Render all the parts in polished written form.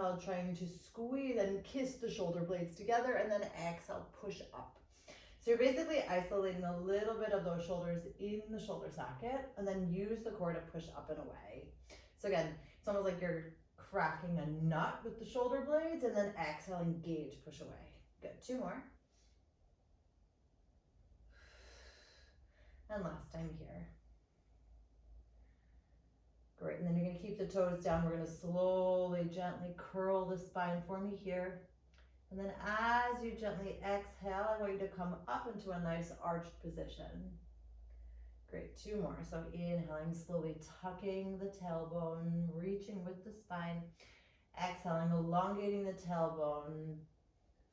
inhale, trying to squeeze and kiss the shoulder blades together, and then exhale, push up. So you're basically isolating a little bit of those shoulders in the shoulder socket, and then use the core to push up and away. So again, it's almost like you're cracking a nut with the shoulder blades, and then exhale, engage, push away. Good, 2 more. And last time here. Great, and then you're gonna keep the toes down. We're gonna slowly, gently curl the spine for me here. And then as you gently exhale, I want you to come up into a nice arched position. Great, 2 more. So inhaling, slowly tucking the tailbone, reaching with the spine. Exhaling, elongating the tailbone,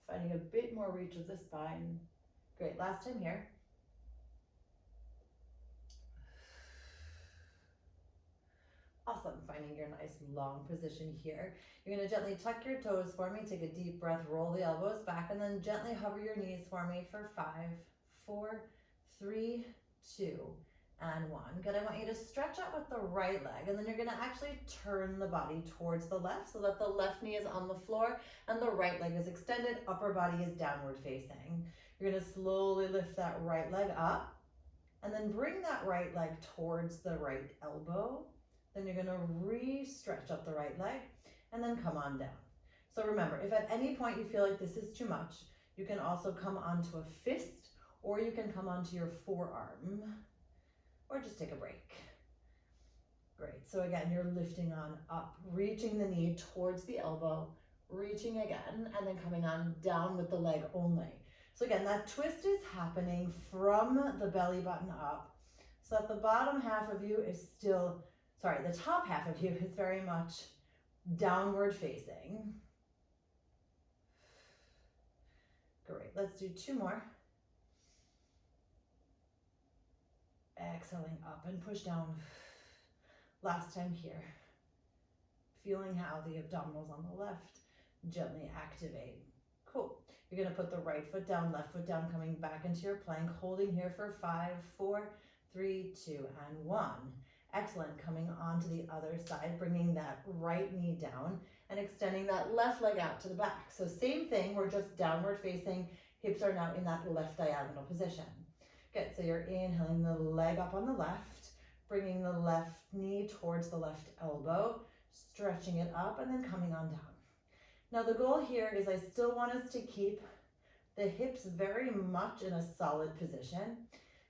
finding a bit more reach of the spine. Great, last time here. Awesome, finding your nice long position here. You're gonna gently tuck your toes for me, take a deep breath, roll the elbows back, and then gently hover your knees for me for 5, 4, 3, 2, and 1. Good, I want you to stretch out with the right leg, and then you're gonna actually turn the body towards the left so that the left knee is on the floor and the right leg is extended, upper body is downward facing. You're gonna slowly lift that right leg up, and then bring that right leg towards the right elbow. Then you're gonna re-stretch up the right leg and then come on down. So remember, if at any point you feel like this is too much, you can also come onto a fist, or you can come onto your forearm, or just take a break. Great, so again, you're lifting on up, reaching the knee towards the elbow, reaching again, and then coming on down with the leg only. So again, that twist is happening from the belly button up, so that the bottom half of you is still, the top half of you is very much downward facing. Great, let's do 2 more. Exhaling up and push down. Last time here. Feeling how the abdominals on the left gently activate. Cool. You're gonna put the right foot down, left foot down, coming back into your plank, holding here for 5, 4, 3, 2, and 1. Excellent, coming onto the other side, bringing that right knee down and extending that left leg out to the back. So same thing, we're just downward facing, hips are now in that left diagonal position. Good, so you're inhaling the leg up on the left, bringing the left knee towards the left elbow, stretching it up and then coming on down. Now the goal here is I still want us to keep the hips very much in a solid position,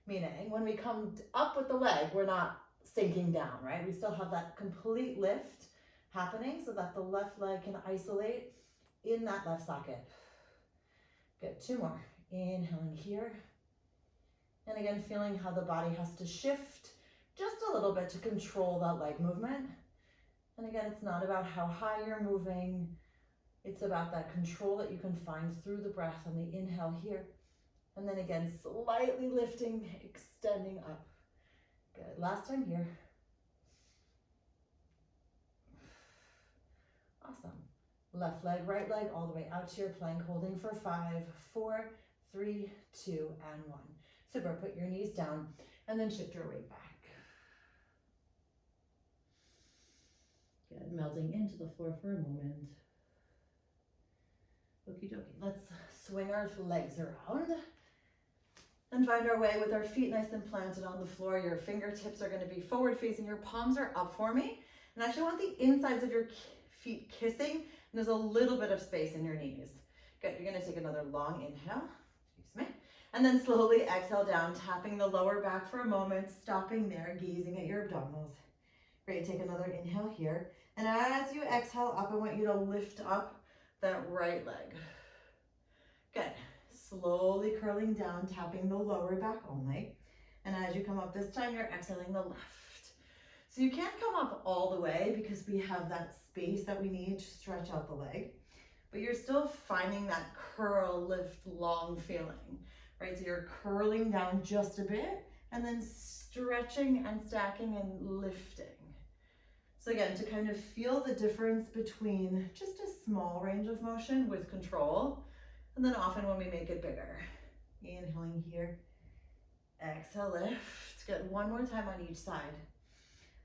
meaning when we come up with the leg, we're not sinking down, right? We still have that complete lift happening so that the left leg can isolate in that left socket. Good, 2 more. Inhaling here. And again, feeling how the body has to shift just a little bit to control that leg movement. And again, it's not about how high you're moving. It's about that control that you can find through the breath on the inhale here. And then again, slightly lifting, extending up. Good, last time here. Awesome. Left leg, right leg, all the way out to your plank, holding for 5, 4, 3, 2, and 1. Super, put your knees down and then shift your weight back. Good, melting into the floor for a moment. Okie dokie, let's swing our legs around and find our way with our feet nice and planted on the floor. Your fingertips are gonna be forward facing, your palms are up for me. And I actually want the insides of your feet kissing, and there's a little bit of space in your knees. Good, you're gonna take another long inhale, excuse me, and then slowly exhale down, tapping the lower back for a moment, stopping there, gazing at your abdominals. Great, take another inhale here. And as you exhale up, I want you to lift up that right leg. Good. Slowly curling down, tapping the lower back only. And as you come up this time, you're exhaling the left. So you can't come up all the way because we have that space that we need to stretch out the leg. But you're still finding that curl, lift, long feeling, right? So you're curling down just a bit and then stretching and stacking and lifting. So again, to kind of feel the difference between just a small range of motion with control, and then often when we make it bigger. Inhaling here, exhale, lift. Good, one more time on each side.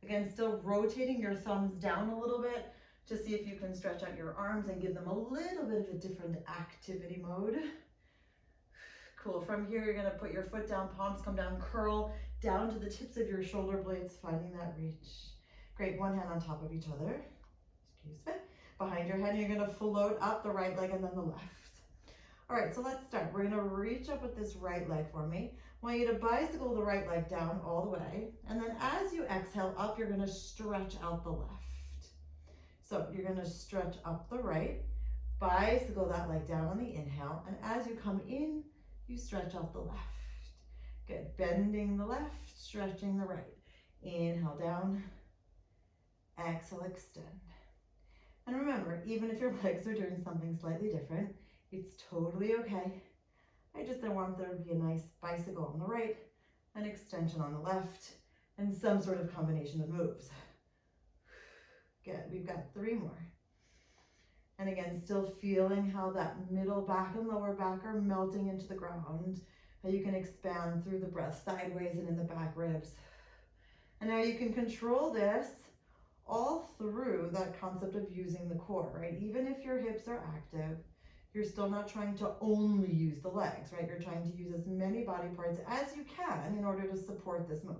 Again, still rotating your thumbs down a little bit to see if you can stretch out your arms and give them a little bit of a different activity mode. Cool. From here, you're going to put your foot down, palms come down, curl down to the tips of your shoulder blades, finding that reach. Great. One hand on top of each other. Excuse me. Behind your head, you're going to float up the right leg and then the left. All right, so let's start. We're going to reach up with this right leg for me. I want you to bicycle the right leg down all the way. And then as you exhale up, you're going to stretch out the left. So you're going to stretch up the right, bicycle that leg down on the inhale. And as you come in, you stretch out the left. Good. Bending the left, stretching the right. Inhale down. Exhale, extend. And remember, even if your legs are doing something slightly different, it's totally okay. I just don't want there to be a nice bicycle on the right, an extension on the left, and some sort of combination of moves. Good. We've got 3 more. And again, still feeling how that middle back and lower back are melting into the ground. How you can expand through the breath sideways and in the back ribs. And now you can control this all through that concept of using the core, right? Even if your hips are active, you're still not trying to only use the legs, right? You're trying to use as many body parts as you can in order to support this move.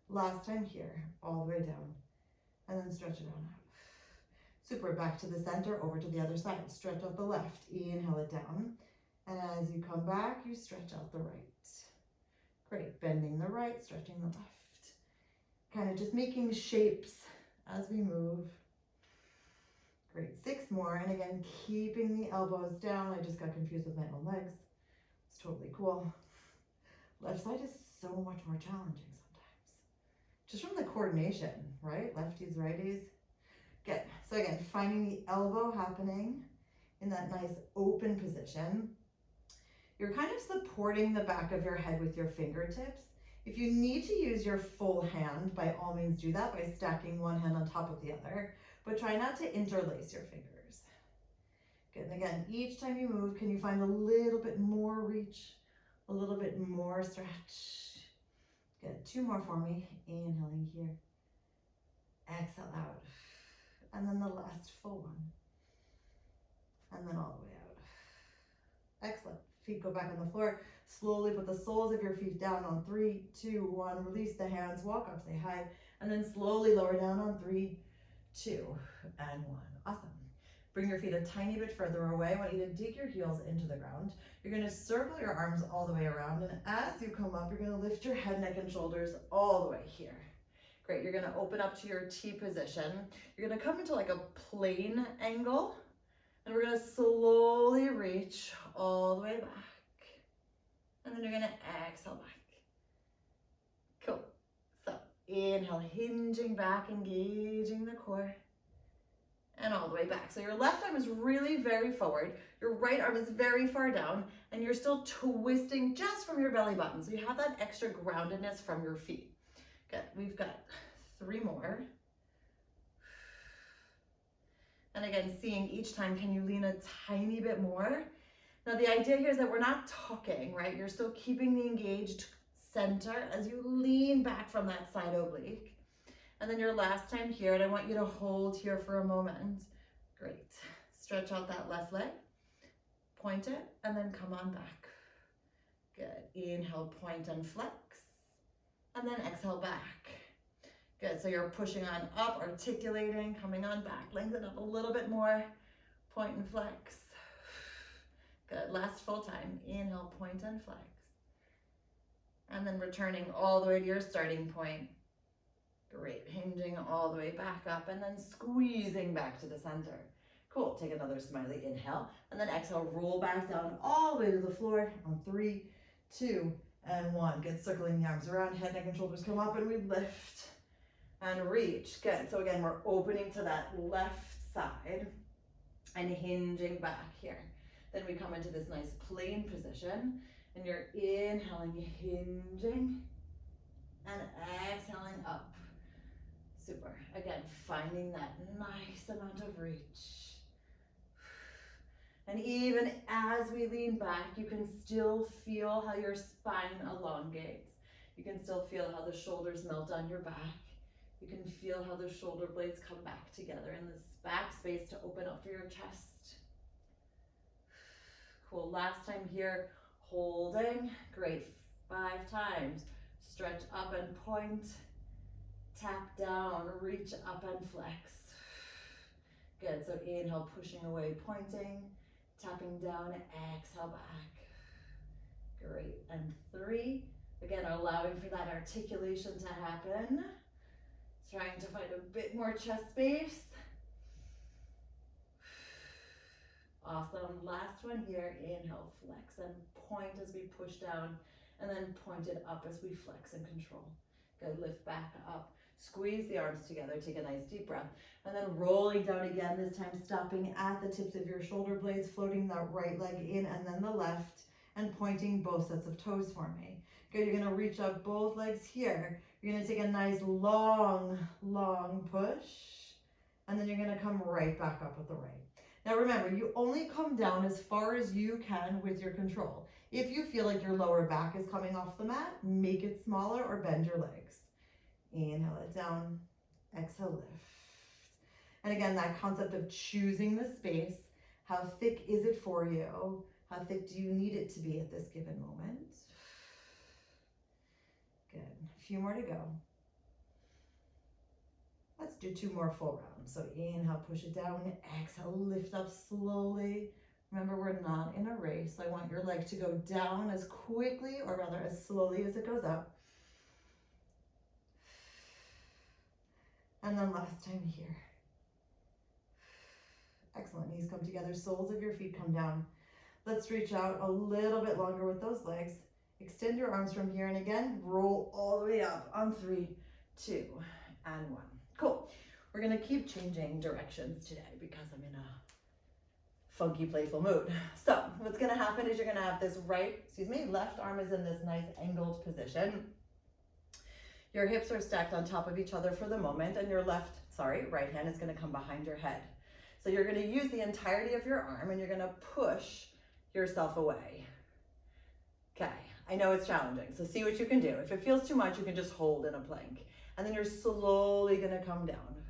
Last time here, all the way down, and then stretch it on out. Super. Back to the center, over to the other side. Stretch out the left, inhale it down. And as you come back, you stretch out the right. Great. Bending the right, stretching the left. Kind of just making shapes as we move. Great. 6 more. And again, keeping the elbows down. I just got confused with my own legs. It's totally cool. Left side is so much more challenging sometimes. Just from the coordination, right? Lefties, righties. Good. So again, finding the elbow happening in that nice open position. You're kind of supporting the back of your head with your fingertips. If you need to use your full hand, by all means do that by stacking one hand on top of the other, but try not to interlace your fingers. Good. And again, each time you move, can you find a little bit more reach, a little bit more stretch? Good. 2 more for me. Inhaling here. Exhale out. And then the last full one. And then all the way out. Excellent. Feet go back on the floor. Slowly put the soles of your feet down on 3, 2, 1. Release the hands, walk up, say hi. And then slowly lower down on 3, 2, and 1. Awesome. Bring your feet a tiny bit further away. I want you to dig your heels into the ground. You're going to circle your arms all the way around. And as you come up, you're going to lift your head, neck, and shoulders all the way here. Great. You're going to open up to your T position. You're going to come into like a plane angle. And we're going to slowly reach all the way back. And then you're going to exhale back. Cool. So inhale, hinging back, engaging the core. And all the way back. So your left arm is really very forward. Your right arm is very far down. And you're still twisting just from your belly button. So you have that extra groundedness from your feet. Good. We've got 3 more. And again, seeing each time, can you lean a tiny bit more? Now the idea here is that we're not talking, right? You're still keeping the engaged center as you lean back from that side oblique. And then your last time here, and I want you to hold here for a moment. Great. Stretch out that left leg, point it, and then come on back. Good. Inhale, point and flex. And then exhale back. Good. So you're pushing on up, articulating, coming on back. Lengthen up a little bit more. Point and flex. Good. Last full time. Inhale, point and flex. And then returning all the way to your starting point. Great. Hinging all the way back up and then squeezing back to the center. Cool. Take another smiley inhale. And then exhale, roll back down all the way to the floor on 3, 2, and 1. Good. Circling the arms around, head, neck, and shoulders come up, and we lift and reach. Good. So again, we're opening to that left side and hinging back here. Then we come into this nice plane position, and you're inhaling, hinging, and exhaling up. Super. Again, finding that nice amount of reach. And even as we lean back, you can still feel how your spine elongates. You can still feel how the shoulders melt on your back. You can feel how the shoulder blades come back together in this back space to open up for your chest. Cool, last time here, holding, great, 5 times. Stretch up and point, tap down, reach up and flex. Good, so inhale, pushing away, pointing, tapping down, exhale back. Great, and 3. Again, allowing for that articulation to happen. Trying to find a bit more chest space. Awesome, last one here, inhale, flex and point as we push down, and then point it up as we flex and control. Good, lift back up, squeeze the arms together, take a nice deep breath, and then rolling down again, this time stopping at the tips of your shoulder blades, floating that right leg in and then the left, and pointing both sets of toes for me. Good, you're gonna reach up both legs here. You're gonna take a nice long, long push, and then you're gonna come right back up with the right. Now remember, you only come down as far as you can with your control. If you feel like your lower back is coming off the mat, make it smaller or bend your legs. Inhale it down, exhale, lift. And again, that concept of choosing the space. How thick is it for you? How thick do you need it to be at this given moment? Good, a few more to go. Let's do 2 more full rounds. So inhale, push it down, exhale, lift up slowly. Remember, we're not in a race. I want your leg to go down as quickly, or rather as slowly as it goes up. And then last time here. Excellent, knees come together, soles of your feet come down. Let's reach out a little bit longer with those legs. Extend your arms from here, and again, roll all the way up on 3, 2, and 1. Cool. We're gonna keep changing directions today because I'm in a funky, playful mood. So what's gonna happen is you're gonna have this left arm is in this nice angled position. Your hips are stacked on top of each other for the moment, and your right hand is gonna come behind your head. So you're gonna use the entirety of your arm, and you're gonna push yourself away. Okay, I know it's challenging, so see what you can do. If it feels too much, you can just hold in a plank. And then you're slowly gonna come down.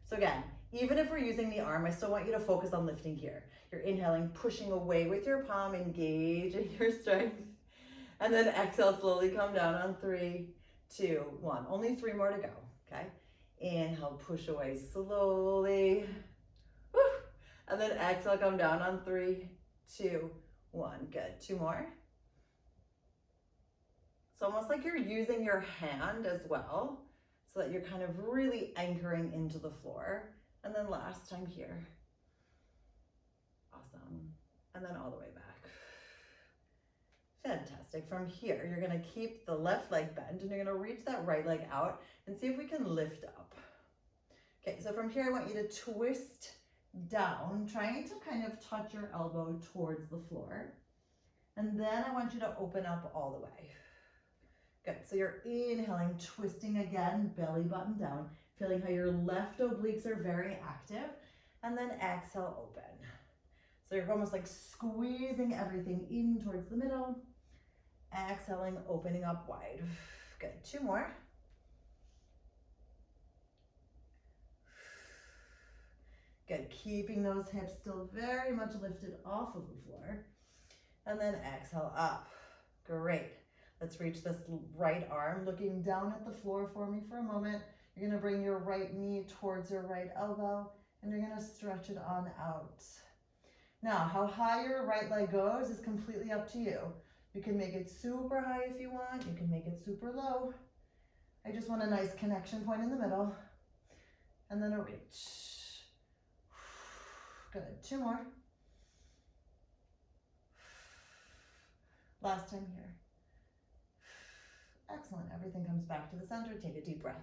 So again, even if we're using the arm, I still want you to focus on lifting here. You're inhaling, pushing away with your palm, engaging your strength. And then exhale, slowly come down on 3, 2, 1. Only 3 more to go, okay? Inhale, push away slowly. Woo. And then exhale, come down on 3, 2, 1. Good, 2 more. It's almost like you're using your hand as well, so that you're kind of really anchoring into the floor. And then last time here. Awesome. And then all the way back. Fantastic. From here, you're gonna keep the left leg bent, and you're gonna reach that right leg out and see if we can lift up. Okay, so from here, I want you to twist down, trying to kind of touch your elbow towards the floor. And then I want you to open up all the way. Good, so you're inhaling, twisting again, belly button down, feeling how your left obliques are very active, and then exhale, open. So you're almost like squeezing everything in towards the middle, exhaling, opening up wide. Good, 2 more. Good, keeping those hips still very much lifted off of the floor, and then exhale up. Great. Let's reach this right arm, looking down at the floor for me for a moment. You're gonna bring your right knee towards your right elbow, and you're gonna stretch it on out. Now, how high your right leg goes is completely up to you. You can make it super high if you want. You can make it super low. I just want a nice connection point in the middle. And then a reach. Good, 2 more. Last time here. Excellent, everything comes back to the center. Take a deep breath.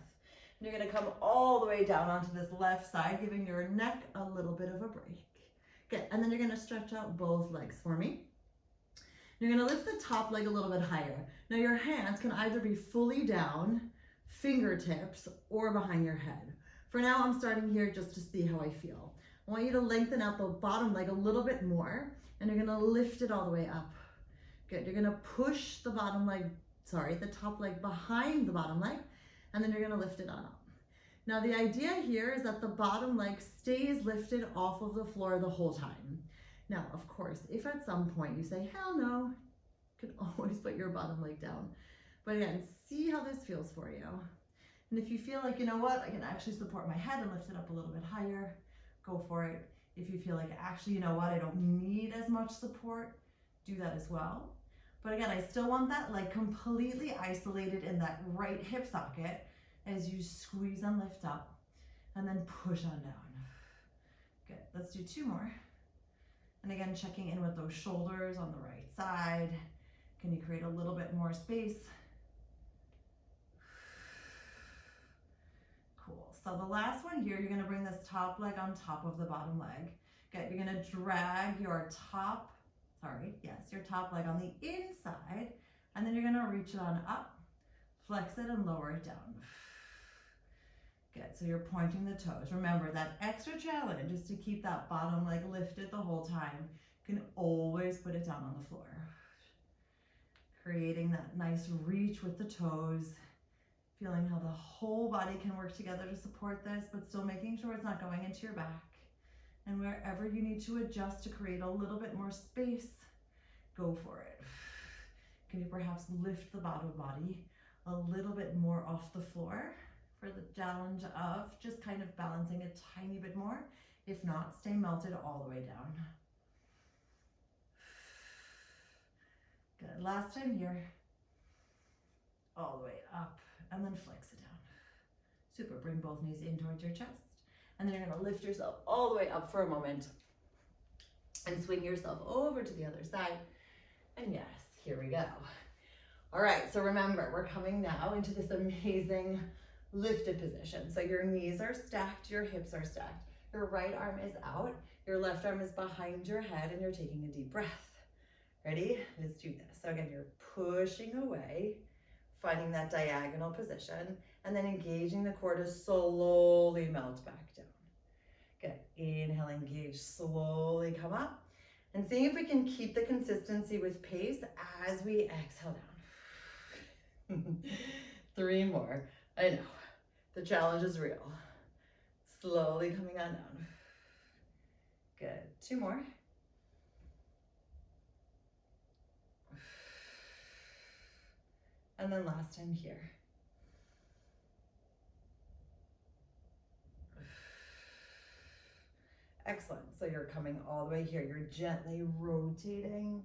And you're gonna come all the way down onto this left side, giving your neck a little bit of a break. Good, and then you're gonna stretch out both legs for me. You're gonna lift the top leg a little bit higher. Now your hands can either be fully down, fingertips, or behind your head. For now, I'm starting here just to see how I feel. I want you to lengthen out the bottom leg a little bit more, and you're gonna lift it all the way up. Good, you're gonna push the top leg behind the bottom leg, and then you're gonna lift it on up. Now the idea here is that the bottom leg stays lifted off of the floor the whole time. Now, of course, if at some point you say, hell no, you can always put your bottom leg down. But again, see how this feels for you. And if you feel like, you know what, I can actually support my head and lift it up a little bit higher, go for it. If you feel like, actually, you know what, I don't need as much support, do that as well. But again, I still want that leg completely isolated in that right hip socket as you squeeze and lift up and then push on down. Good, let's do 2 more. And again, checking in with those shoulders on the right side. Can you create a little bit more space? Cool. So the last one here, you're gonna bring this top leg on top of the bottom leg. Good, you're gonna drag your top leg on the inside, and then you're gonna reach it on up, flex it and lower it down. Good, so you're pointing the toes. Remember, that extra challenge is to keep that bottom leg lifted the whole time. You can always put it down on the floor. Creating that nice reach with the toes, feeling how the whole body can work together to support this, but still making sure it's not going into your back. And wherever you need to adjust to create a little bit more space, go for it. Can you perhaps lift the bottom body a little bit more off the floor for the challenge of just kind of balancing a tiny bit more? If not, stay melted all the way down. Good, last time here. All the way up and then flex it down. Super, bring both knees in towards your chest. And then you're gonna lift yourself all the way up for a moment and swing yourself over to the other side. And yes, here we go. All right, so remember, we're coming now into this amazing lifted position. So your knees are stacked, your hips are stacked. Your right arm is out, your left arm is behind your head, and you're taking a deep breath. Ready? Let's do this. So again, you're pushing away, finding that diagonal position, and then engaging the core to slowly melt back down. Good. Inhale, engage, slowly come up. And seeing if we can keep the consistency with pace as we exhale down. 3 more. I know. The challenge is real. Slowly coming on down. Good. 2 more. And then last time here. Excellent. So you're coming all the way here. You're gently rotating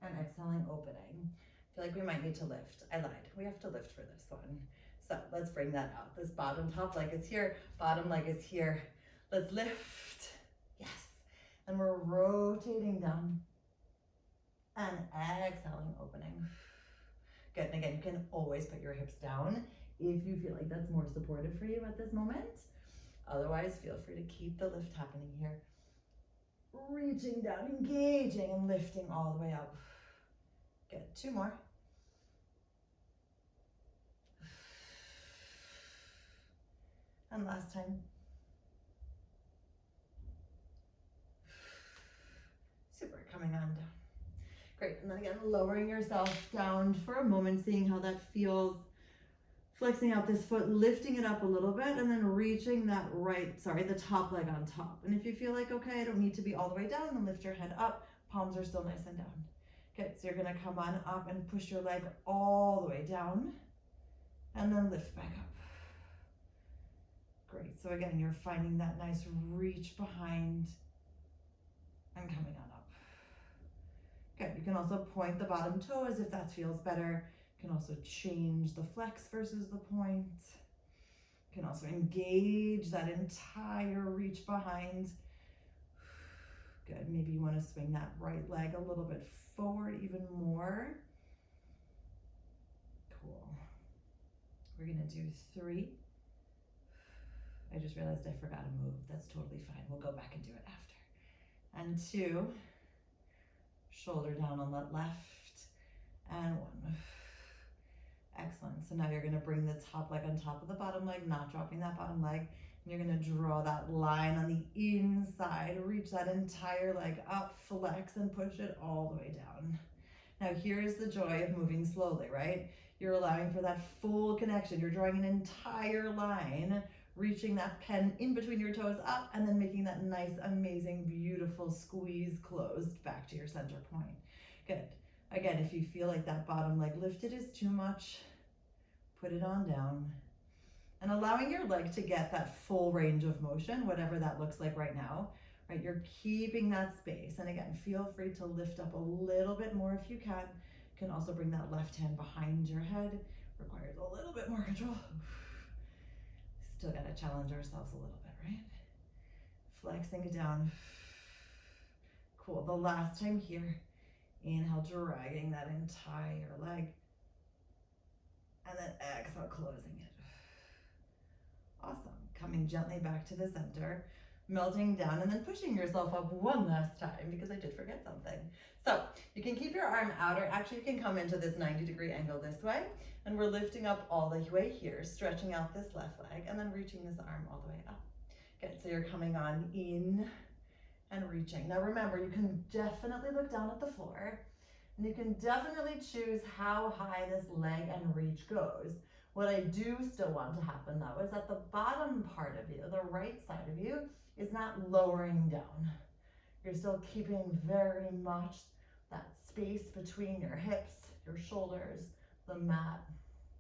and exhaling, opening. I feel like we might need to lift. I lied. We have to lift for this one. So let's bring that out. This bottom top leg is here. Bottom leg is here. Let's lift. Yes. And we're rotating down and exhaling, opening. Good, and again, you can always put your hips down if you feel like that's more supportive for you at this moment. Otherwise, feel free to keep the lift happening here. Reaching down, engaging, and lifting all the way up. Good, 2 more. And last time. Super, coming on down. Great, and then again, lowering yourself down for a moment, seeing how that feels. Flexing out this foot, lifting it up a little bit, and then reaching that the top leg on top. And if you feel like, okay, I don't need to be all the way down, then lift your head up. Palms are still nice and down. Good, so you're gonna come on up and push your leg all the way down, and then lift back up. Great, so again, you're finding that nice reach behind and coming on up. Good, you can also point the bottom toe as if that feels better. You can also change the flex versus the point. You can also engage that entire reach behind. Good, maybe you want to swing that right leg a little bit forward even more. Cool. We're gonna do 3. I just realized I forgot to move. That's totally fine. We'll go back and do it after. And 2. Shoulder down on that left, and 1. Excellent. So now you're going to bring the top leg on top of the bottom leg, not dropping that bottom leg. And you're going to draw that line on the inside, reach that entire leg up, flex, and push it all the way down. Now here's the joy of moving slowly, right? You're allowing for that full connection. You're drawing an entire line, reaching that pen in between your toes up, and then making that nice, amazing, beautiful squeeze closed back to your center point. Good. Again, if you feel like that bottom leg lifted is too much, put it on down. And allowing your leg to get that full range of motion, whatever that looks like right now, right? You're keeping that space. And again, feel free to lift up a little bit more if you can. You can also bring that left hand behind your head. Requires a little bit more control. Still gotta challenge ourselves a little bit, right? Flexing it down. Cool, the last time here. Inhale, dragging that entire leg. And then exhale, closing it. Awesome. Coming gently back to the center, melting down, and then pushing yourself up one last time because I did forget something. So you can keep your arm out, or actually you can come into this 90-degree angle this way, and we're lifting up all the way here, stretching out this left leg, and then reaching this arm all the way up. Good, so you're coming on in and reaching. Now remember, you can definitely look down at the floor, and you can definitely choose how high this leg and reach goes. What I do still want to happen though is that the bottom part of you, the right side of you, is not lowering down. You're still keeping very much that space between your hips, your shoulders, the mat,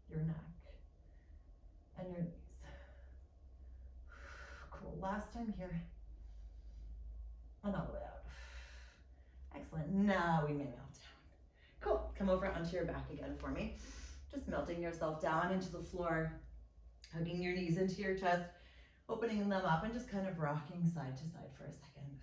your neck, and your knees. Cool, last time here. And all the way out. Excellent, now we may melt down. Cool, come over onto your back again for me. Just melting yourself down into the floor, hugging your knees into your chest, opening them up, and just kind of rocking side to side for a second.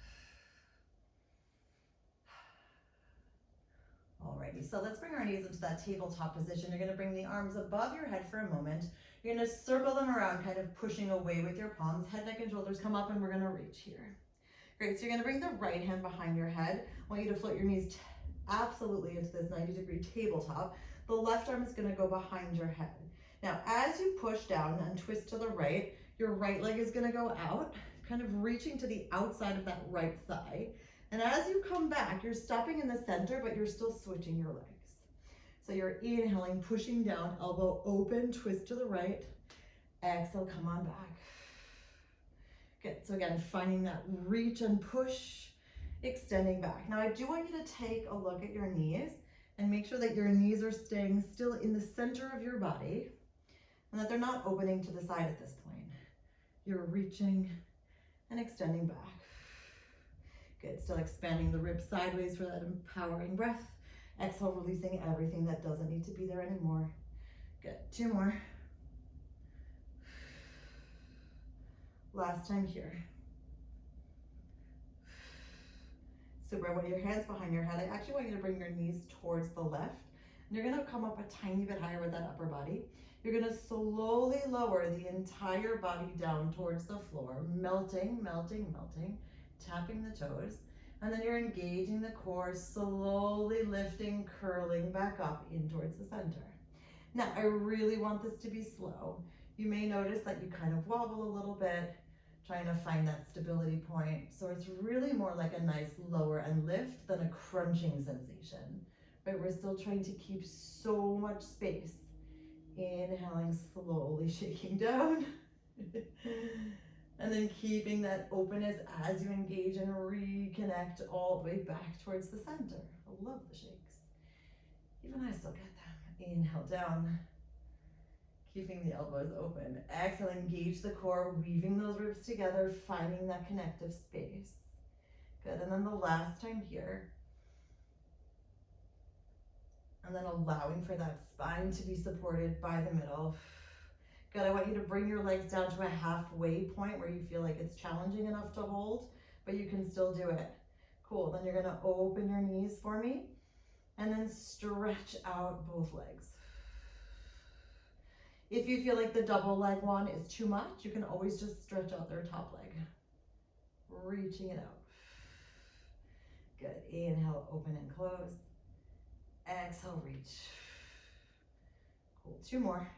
Alrighty, so let's bring our knees into that tabletop position. You're gonna bring the arms above your head for a moment. You're gonna circle them around, kind of pushing away with your palms. Head, neck, and shoulders come up, and we're gonna reach here. Great, so you're gonna bring the right hand behind your head. I want you to float your knees absolutely into this 90-degree tabletop. The left arm is gonna go behind your head. Now, as you push down and twist to the right, your right leg is gonna go out, kind of reaching to the outside of that right thigh. And as you come back, you're stopping in the center, but you're still switching your legs. So you're inhaling, pushing down, elbow open, twist to the right. Exhale, come on back. Good, so again, finding that reach and push, extending back. Now I do want you to take a look at your knees and make sure that your knees are staying still in the center of your body and that they're not opening to the side at this point. You're reaching and extending back. Good, still expanding the ribs sideways for that empowering breath. Exhale, releasing everything that doesn't need to be there anymore. Good, 2 more. Last time here. Super, I want your hands behind your head. I actually want you to bring your knees towards the left. And you're gonna come up a tiny bit higher with that upper body. You're gonna slowly lower the entire body down towards the floor, melting, melting, melting, tapping the toes. And then you're engaging the core, slowly lifting, curling back up in towards the center. Now, I really want this to be slow. You may notice that you kind of wobble a little bit, trying to find that stability point. So it's really more like a nice lower and lift than a crunching sensation, right? We're still trying to keep so much space. Inhaling, slowly shaking down. And then keeping that openness as you engage and reconnect all the way back towards the center. I love the shakes. Even I still get them. Inhale down. Keeping the elbows open. Exhale, engage the core, weaving those ribs together, finding that connective space. Good, and then the last time here. And then allowing for that spine to be supported by the middle. Good, I want you to bring your legs down to a halfway point where you feel like it's challenging enough to hold, but you can still do it. Cool, then you're gonna open your knees for me, and then stretch out both legs. If you feel like the double leg one is too much, you can always just stretch out their top leg. Reaching it out. Good, inhale, open and close. Exhale, reach. Cool, 2 more.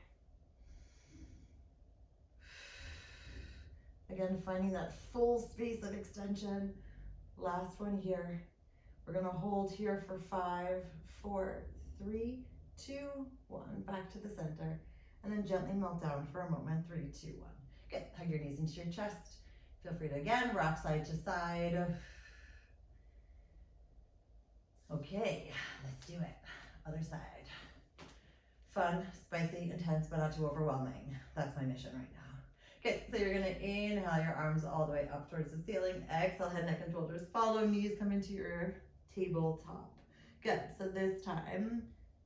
Again, finding that full space of extension. Last one here. We're gonna hold here for 5, 4, 3, 2, 1. Back to the center. And then gently melt down for a moment. 3, 2, 1. Good. Hug your knees into your chest. Feel free to again rock side to side. Okay, let's do it. Other side. Fun, spicy, intense, but not too overwhelming. That's my mission right now. Okay, so you're gonna inhale your arms all the way up towards the ceiling. Exhale, head, neck, and shoulders follow. Knees come into your tabletop. Good, so this time,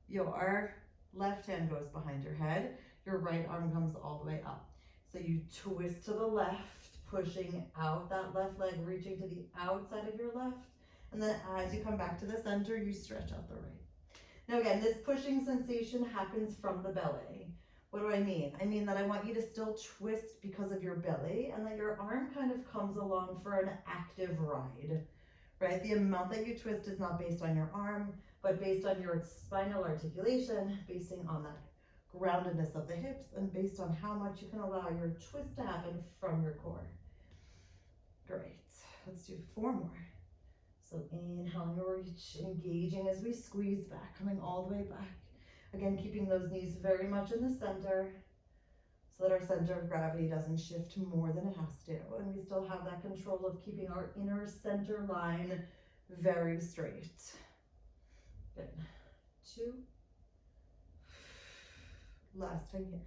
your left hand goes behind your head. Your right arm comes all the way up. So you twist to the left, pushing out that left leg, reaching to the outside of your left. And then as you come back to the center, you stretch out the right. Now again, this pushing sensation happens from the belly. What do I mean? I mean that I want you to still twist because of your belly and that your arm kind of comes along for an active ride, right? The amount that you twist is not based on your arm, but based on your spinal articulation, based on that groundedness of the hips, and based on how much you can allow your twist to happen from your core. Great. Let's do 4 more. So inhaling, reach, engaging as we squeeze back, coming all the way back. Again, keeping those knees very much in the center so that our center of gravity doesn't shift more than it has to. And we still have that control of keeping our inner center line very straight. Good. 2. Last time here.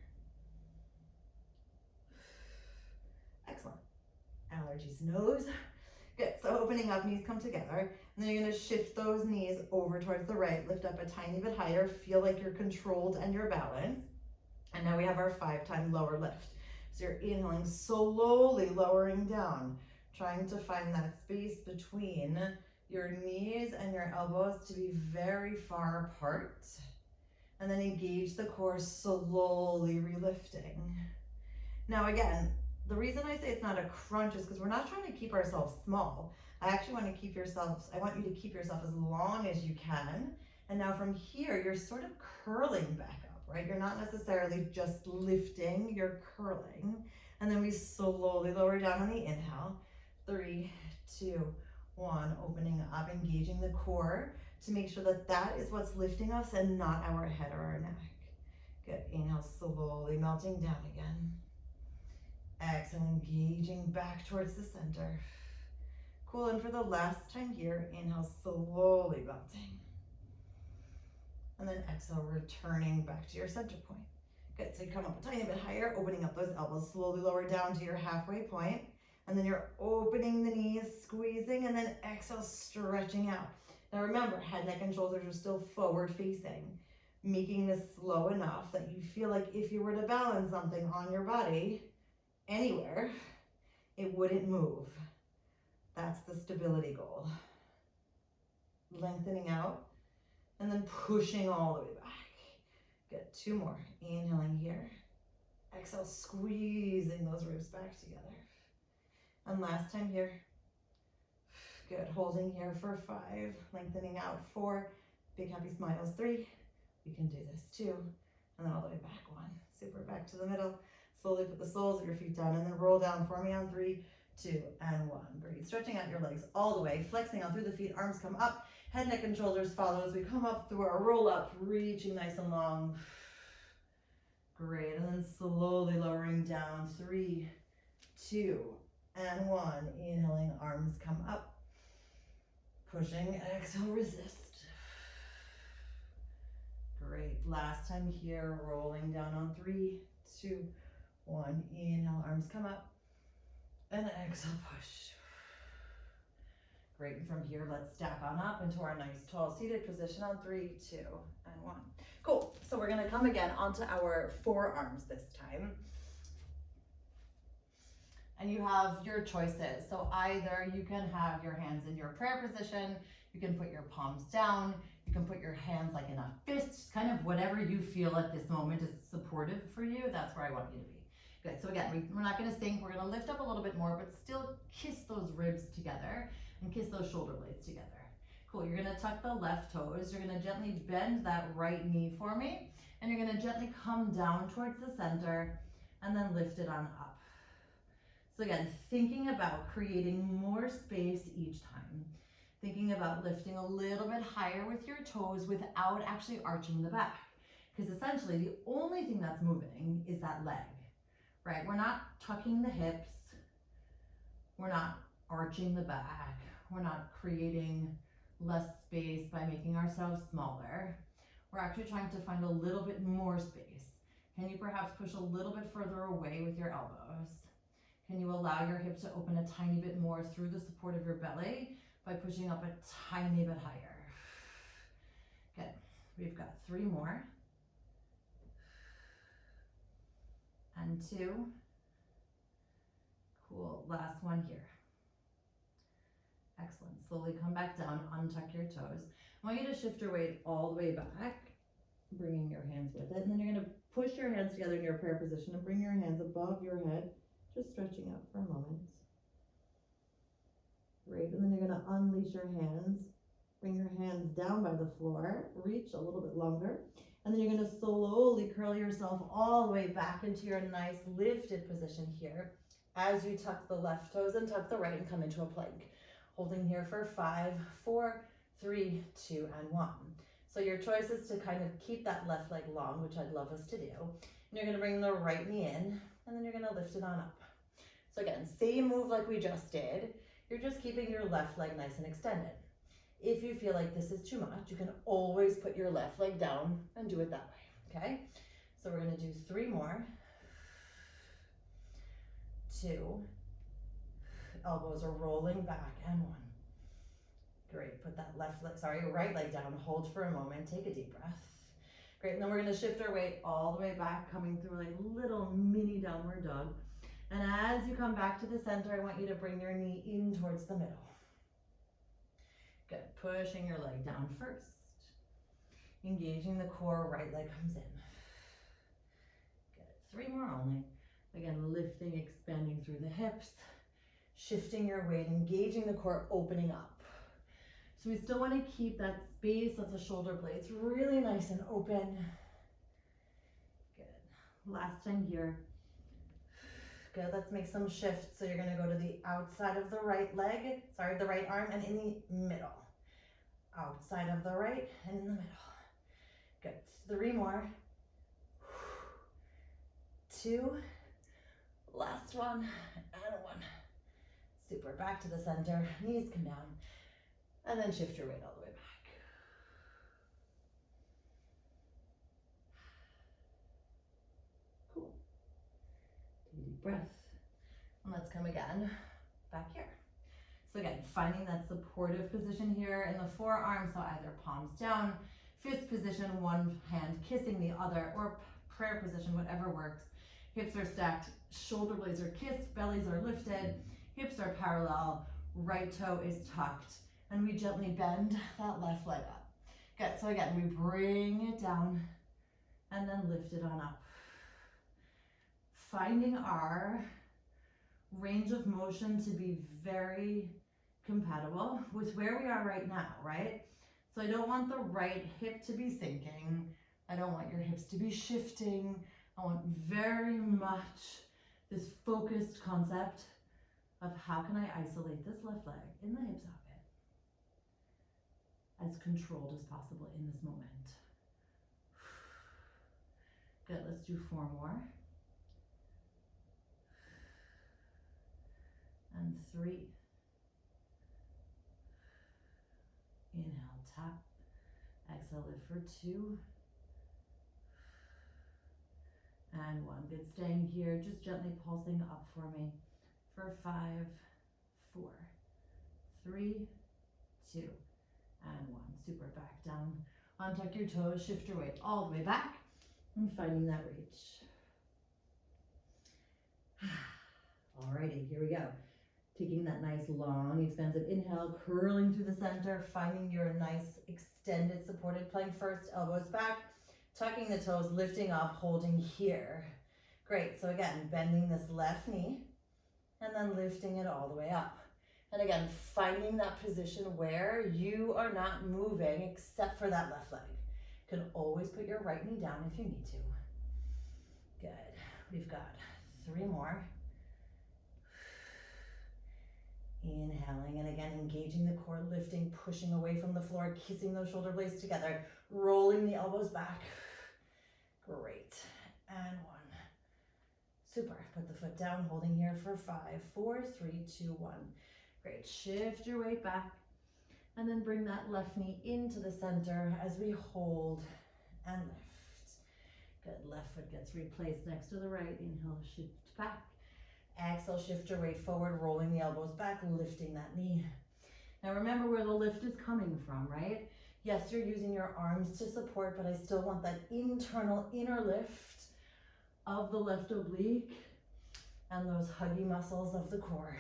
Excellent. Allergies nose. Good, so opening up, knees come together, and then you're gonna shift those knees over towards the right, lift up a tiny bit higher, feel like you're controlled and you're balanced. And now we have our 5-time lower lift. So you're inhaling, slowly lowering down, trying to find that space between your knees and your elbows to be very far apart. And then engage the core, slowly relifting. Now again, the reason I say it's not a crunch is because we're not trying to keep ourselves small. I actually want to keep yourselves, I want you to keep yourself as long as you can. And now from here, you're sort of curling back up, right? You're not necessarily just lifting, you're curling. And then we slowly lower down on the inhale. 3, 2, 1, opening up, engaging the core to make sure that that is what's lifting us and not our head or our neck. Good, inhale, slowly melting down again. Exhale, engaging back towards the center. Cool, and for the last time here, inhale, slowly melting. And then exhale, returning back to your center point. Good, so you come up a tiny bit higher, opening up those elbows, slowly lower down to your halfway point. And then you're opening the knees, squeezing, and then exhale, stretching out. Now remember, head, neck, and shoulders are still forward facing, making this slow enough that you feel like if you were to balance something on your body, anywhere, it wouldn't move. That's the stability goal. Lengthening out and then pushing all the way back. Good, 2 more. Inhaling here. Exhale, squeezing those ribs back together. And last time here. Good, holding here for 5. Lengthening out 4. Big happy smiles 3. We can do this 2. And then all the way back 1. Super, back to the middle. Slowly put the soles of your feet down and then roll down for me on 3, 2, and 1. Great. Stretching out your legs all the way, flexing out through the feet, arms come up, head, neck, and shoulders follow as we come up through our roll up, reaching nice and long. Great. And then slowly lowering down. 3, 2, and 1. Inhaling, arms come up. Pushing, exhale, resist. Great. Last time here, rolling down on 3, 2, 1, inhale, arms come up, and exhale, push. Great, and from here, let's stack on up into our nice tall seated position on 3, 2, and 1. Cool, so we're gonna come again onto our forearms this time. And you have your choices. So either you can have your hands in your prayer position, you can put your palms down, you can put your hands like in a fist, kind of whatever you feel at this moment is supportive for you, that's where I want you to be. Good, so again, we're not gonna sink, we're gonna lift up a little bit more, but still kiss those ribs together and kiss those shoulder blades together. Cool, you're gonna tuck the left toes, you're gonna gently bend that right knee for me, and you're gonna gently come down towards the center and then lift it on up. So again, thinking about creating more space each time. Thinking about lifting a little bit higher with your toes without actually arching the back. Because essentially the only thing that's moving is that leg, right? We're not tucking the hips. We're not arching the back. We're not creating less space by making ourselves smaller. We're actually trying to find a little bit more space. Can you perhaps push a little bit further away with your elbows? Can you allow your hip to open a tiny bit more through the support of your belly by pushing up a tiny bit higher? Good. We've got 3 more. And 2. Cool. Last one here. Excellent. Slowly come back down, untuck your toes. I want you to shift your weight all the way back, bringing your hands with it. And then you're going to push your hands together in your prayer position and bring your hands above your head, just stretching out for a moment. Great. And then you're going to unleash your hands. Bring your hands down by the floor. Reach a little bit longer. And then you're going to slowly curl yourself all the way back into your nice lifted position here as you tuck the left toes and tuck the right and come into a plank. Holding here for 5, 4, 3, 2, and 1. So your choice is to kind of keep that left leg long, which I'd love us to do. And you're going to bring the right knee in, and then you're going to lift it on up. So again, same move like we just did. You're just keeping your left leg nice and extended. If you feel like this is too much, you can always put your left leg down and do it that way, okay? So we're going to do 3 more. 2. Elbows are rolling back, and 1. Great, put that right leg down, hold for a moment, take a deep breath. Great, and then we're going to shift our weight all the way back, coming through like little mini downward dog. And as you come back to the center, I want you to bring your knee in towards the middle. Good, pushing your leg down first. Engaging the core, right leg comes in. Good, 3 more only. Again, lifting, expanding through the hips. Shifting your weight, engaging the core, opening up. So we still want to keep that space of the shoulder blades really nice and open. Good. Last time here. Good, let's make some shifts. So you're going to go to the outside of the right leg, the right arm, and in the middle. Outside of the right and in the middle. Good. 3 more. 2. Last one, and 1. Super, back to the center, knees come down, and then shift your weight all the way back. Cool. Take a deep breath. And let's come again, back here. So again, finding that supportive position here in the forearms, so either palms down, fist position, one hand kissing the other, or prayer position, whatever works. Hips are stacked, shoulder blades are kissed, bellies are lifted, hips are parallel, right toe is tucked, and we gently bend that left leg up. Good, so again, we bring it down and then lift it on up. Finding our range of motion to be very compatible with where we are right now, right? So I don't want the right hip to be sinking. I don't want your hips to be shifting. I want very much this focused concept of how can I isolate this left leg in the hip socket as controlled as possible in this moment. Good, let's do 4 more. And 3. Inhale, tap. Exhale, lift for 2. And 1. Good, staying here, just gently pulsing up for me for 5, 4, 3, 2, and 1. Super, back down. Untuck your toes, shift your weight all the way back, and finding that reach. Alrighty, here we go. Taking that nice long expansive inhale, curling through the center, finding your nice extended supported plank first, elbows back, tucking the toes, lifting up, holding here. Great, so again, bending this left knee and then lifting it all the way up. And again, finding that position where you are not moving except for that left leg. You can always put your right knee down if you need to. Good, we've got 3 more. Inhaling, and again, engaging the core, lifting, pushing away from the floor, kissing those shoulder blades together, rolling the elbows back. Great. And 1. Super. Put the foot down, holding here for 5, 4, 3, 2, 1. Great. Shift your weight back. And then bring that left knee into the center as we hold and lift. Good. Left foot gets replaced next to the right. Inhale, shift back. Exhale, shift your weight forward, rolling the elbows back, lifting that knee. Now remember where the lift is coming from, right? Yes, you're using your arms to support, but I still want that internal inner lift of the left oblique and those huggy muscles of the core.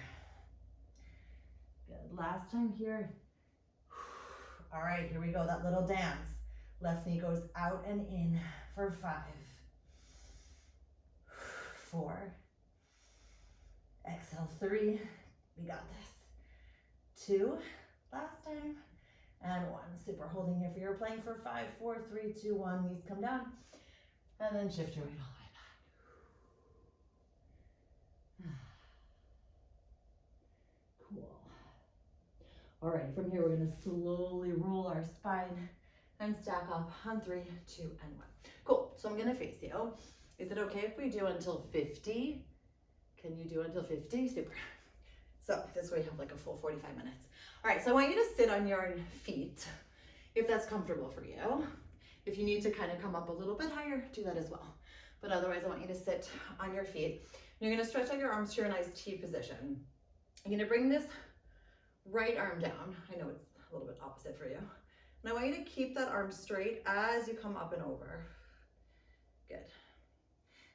Good. Last time here. All right, here we go, that little dance. Left knee goes out and in for 5, 4, exhale, 3, we got this. 2, last time, and 1. Super, holding here for your plank for 5, 4, 3, 2, 1, knees come down, and then shift your weight all the way back. Cool. All right, from here we're gonna slowly roll our spine and stack up on 3, 2, and 1. Cool, so I'm gonna face you. Is it okay if we do until 50? Can you do until 50? Super. So this way you have like a full 45 minutes. All right, so I want you to sit on your feet if that's comfortable for you. If you need to kind of come up a little bit higher, do that as well. But otherwise I want you to sit on your feet. You're gonna stretch out your arms to your nice T position. You're gonna bring this right arm down. I know it's a little bit opposite for you. And I want you to keep that arm straight as you come up and over. Good.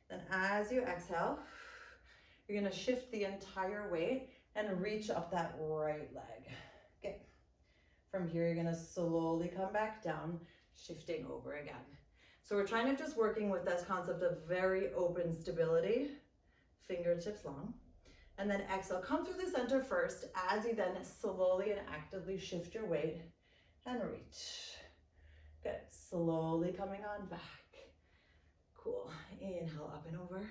Then as you exhale, you're gonna shift the entire weight and reach up that right leg. Okay. From here, you're gonna slowly come back down, shifting over again. So we're trying to just working with this concept of very open stability, fingertips long. And then exhale, come through the center first as you then slowly and actively shift your weight and reach. Good, slowly coming on back. Cool, inhale up and over.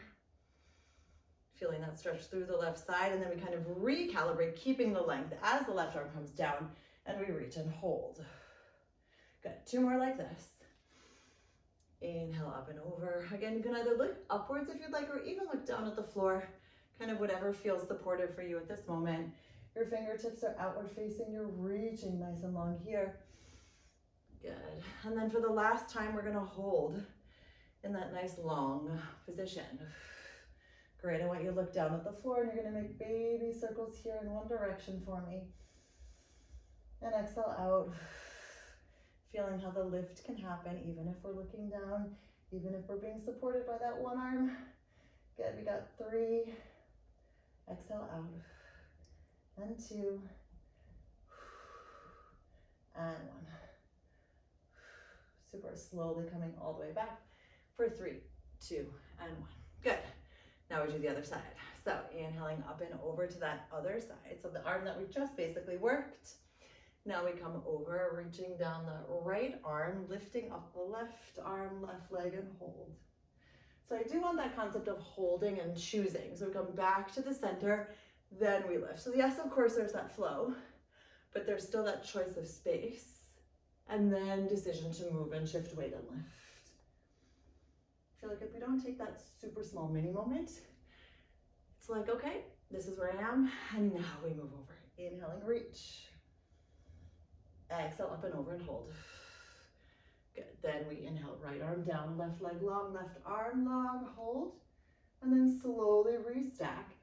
Feeling that stretch through the left side, and then we kind of recalibrate, keeping the length as the left arm comes down, and we reach and hold. Good, 2 more like this. Inhale up and over. Again, you can either look upwards if you'd like, or even look down at the floor. Kind of whatever feels supportive for you at this moment. Your fingertips are outward facing, you're reaching nice and long here. Good. And then for the last time, we're gonna hold in that nice long position. Great, I want you to look down at the floor and you're gonna make baby circles here in one direction for me. And exhale out. Feeling how the lift can happen even if we're looking down, even if we're being supported by that one arm. Good, we got 3. Exhale out, and 2, and 1. Super, slowly coming all the way back for 3, 2, and 1. Good. Now we do the other side. So inhaling up and over to that other side. So the arm that we just basically worked. Now we come over, reaching down the right arm, lifting up the left arm, left leg, and hold. So I do want that concept of holding and choosing. So we come back to the center, then we lift. So yes, of course, there's that flow, but there's still that choice of space, and then decision to move and shift weight and lift. I feel like if we don't take that super small mini moment, it's like, okay, this is where I am, and now we move over. Inhaling, reach. Exhale, up and over and hold. Good, then we inhale, right arm down, left leg long, left arm long, hold, and then slowly restack,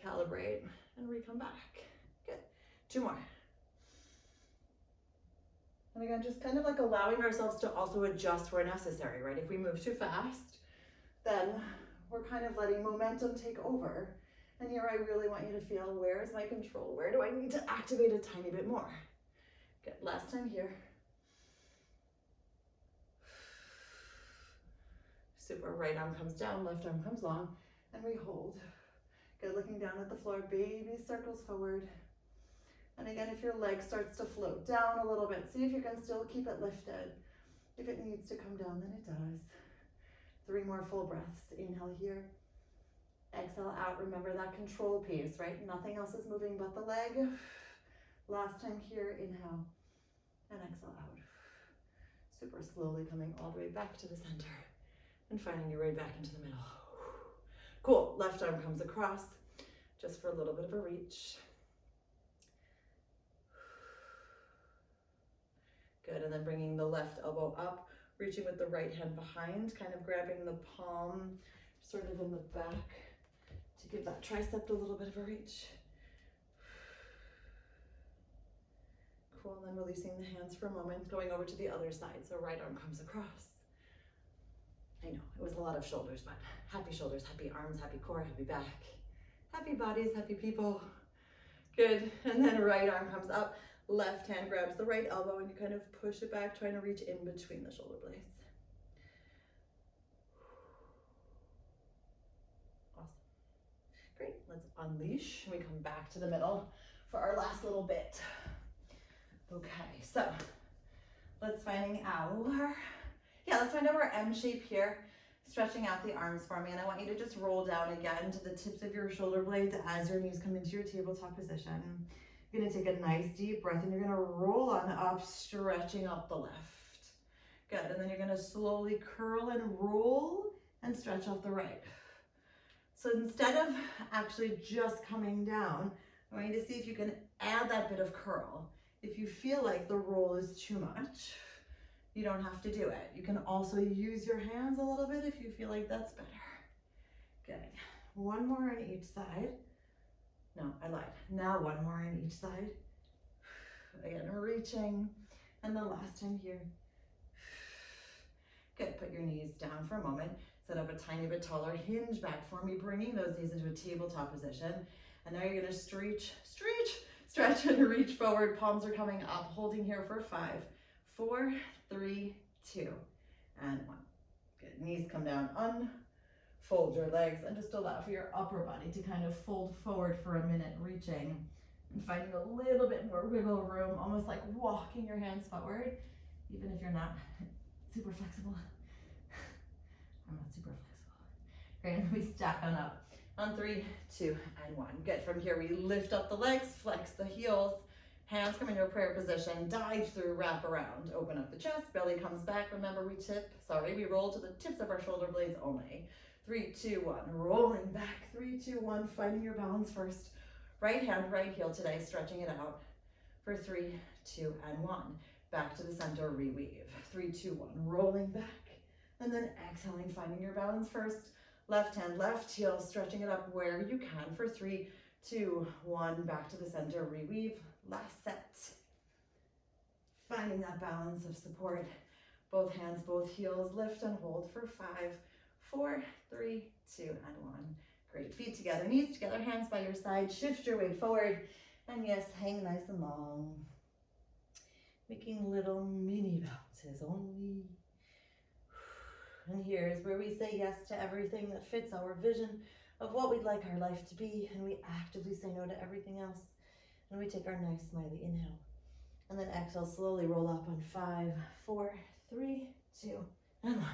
calibrate, and re-come back. Good, 2 more. And again, just kind of like allowing ourselves to also adjust where necessary, right? If we move too fast, then we're kind of letting momentum take over. And here I really want you to feel, where is my control? Where do I need to activate a tiny bit more? Good, last time here. Super, right arm comes down, left arm comes long, and we hold. Good, looking down at the floor, baby circles forward. And again, if your leg starts to float down a little bit, see if you can still keep it lifted. If it needs to come down, then it does. 3 more full breaths. Inhale here. Exhale out. Remember that control piece, right? Nothing else is moving but the leg. Last time here, inhale and exhale out. Super, slowly coming all the way back to the center. and finding your way back into the middle. Cool, left arm comes across, just for a little bit of a reach. Good, and then bringing the left elbow up, reaching with the right hand behind, kind of grabbing the palm sort of in the back to give that tricep a little bit of a reach. Cool, and then releasing the hands for a moment, going over to the other side, so right arm comes across. I know, it was a lot of shoulders, but happy shoulders, happy arms, happy core, happy back, happy bodies, happy people. Good, and then right arm comes up, left hand grabs the right elbow, and you kind of push it back, trying to reach in between the shoulder blades. Awesome. Great, let's unleash. We come back to the middle for our last little bit. Okay, so let's find our M shape here, stretching out the arms for me, and I want you to just roll down again to the tips of your shoulder blades as your knees come into your tabletop position. You're gonna take a nice deep breath and you're gonna roll on up, stretching up the left. Good, and then you're gonna slowly curl and roll and stretch out the right. So instead of actually just coming down, I want you to see if you can add that bit of curl. If you feel like the roll is too much, you don't have to do it. You can also use your hands a little bit if you feel like that's better. Good. One more on each side. No, I lied. Now one more on each side. Again, reaching. And the last time here. Good. Put your knees down for a moment. Set up a tiny bit taller. Hinge back for me, bringing those knees into a tabletop position. And now you're going to stretch, and reach forward. Palms are coming up. Holding here for 5, 4, 3, 2, and 1. Good. Knees come down. Unfold your legs and just allow for your upper body to kind of fold forward for a minute, reaching and finding a little bit more wiggle room, almost like walking your hands forward, even if you're not super flexible. I'm not super flexible. Great, and we stack on up. On 3, 2, and 1. Good. From here, we lift up the legs, flex the heels, hands come into a prayer position, dive through, wrap around, open up the chest, belly comes back. Remember, we roll to the tips of our shoulder blades only. 3, 2, 1, rolling back. 3, 2, 1, finding your balance first. Right hand, right heel today, stretching it out for 3, 2, and 1. Back to the center, reweave. 3, 2, 1, rolling back. And then exhaling, finding your balance first. Left hand, left heel, stretching it up where you can for 3, 2, 1, back to the center, reweave. Last set. Finding that balance of support. Both hands, both heels, lift and hold for 5, 4, 3, 2, and 1. Great. Feet together, knees together, hands by your side. Shift your weight forward. And yes, hang nice and long. Making little mini bounces only. And here's where we say yes to everything that fits our vision of what we'd like our life to be. And we actively say no to everything else. And we take our nice smiley inhale. And then exhale, slowly roll up on 5, 4, 3, 2, and 1.